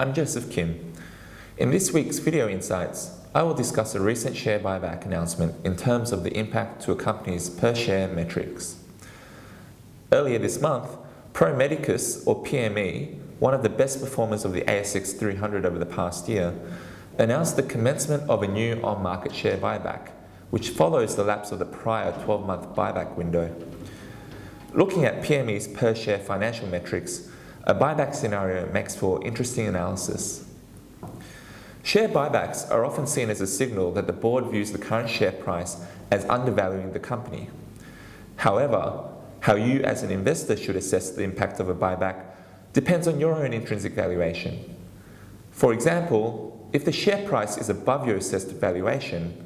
I'm Joseph Kim. In this week's video insights, I will discuss a recent share buyback announcement in terms of the impact to a company's per share metrics. Earlier this month, Pro Medicus, or PME, one of the best performers of the ASX 300 over the past year, announced the commencement of a new on-market share buyback, which follows the lapse of the prior 12-month buyback window. Looking at PME's per share financial metrics, a buyback scenario makes for interesting analysis. Share buybacks are often seen as a signal that the board views the current share price as undervaluing the company. However, how you as an investor should assess the impact of a buyback depends on your own intrinsic valuation. For example, if the share price is above your assessed valuation,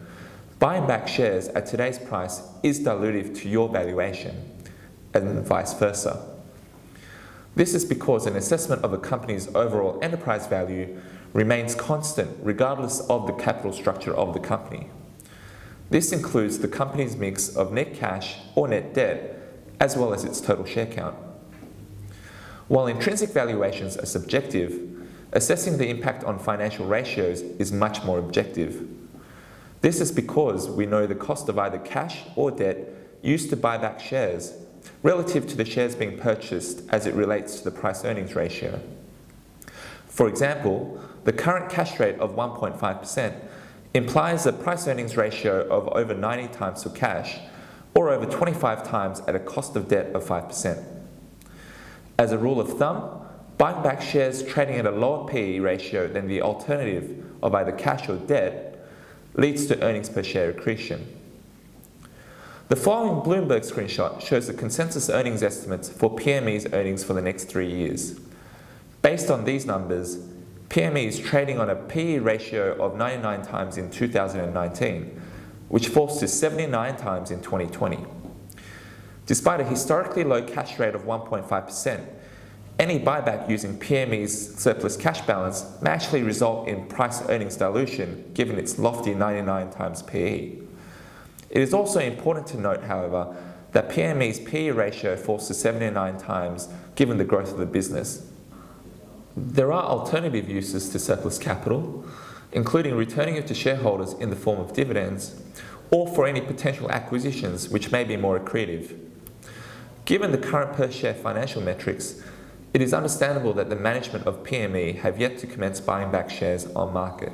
buying back shares at today's price is dilutive to your valuation, and vice versa. This is because an assessment of a company's overall enterprise value remains constant regardless of the capital structure of the company. This includes the company's mix of net cash or net debt, as well as its total share count. While intrinsic valuations are subjective, assessing the impact on financial ratios is much more objective. This is because we know the cost of either cash or debt used to buy back shares relative to the shares being purchased as it relates to the price-earnings ratio. For example, the current cash rate of 1.5% implies a price-earnings ratio of over 90 times for cash, or over 25 times at a cost of debt of 5%. As a rule of thumb, buying back shares trading at a lower PE ratio than the alternative of either cash or debt leads to earnings per share accretion. The following Bloomberg screenshot shows the consensus earnings estimates for PME's earnings for the next 3 years. Based on these numbers, PME is trading on a PE ratio of 99 times in 2019, which falls to 79 times in 2020. Despite a historically low cash rate of 1.5%, any buyback using PME's surplus cash balance may actually result in price earnings dilution given its lofty 99 times PE. It is also important to note, however, that PME's PE ratio falls to 79 times given the growth of the business. There are alternative uses to surplus capital, including returning it to shareholders in the form of dividends, or for any potential acquisitions which may be more accretive. Given the current per share financial metrics, it is understandable that the management of PME have yet to commence buying back shares on market.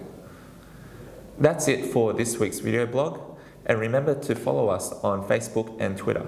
That's it for this week's video blog, and remember to follow us on Facebook and Twitter.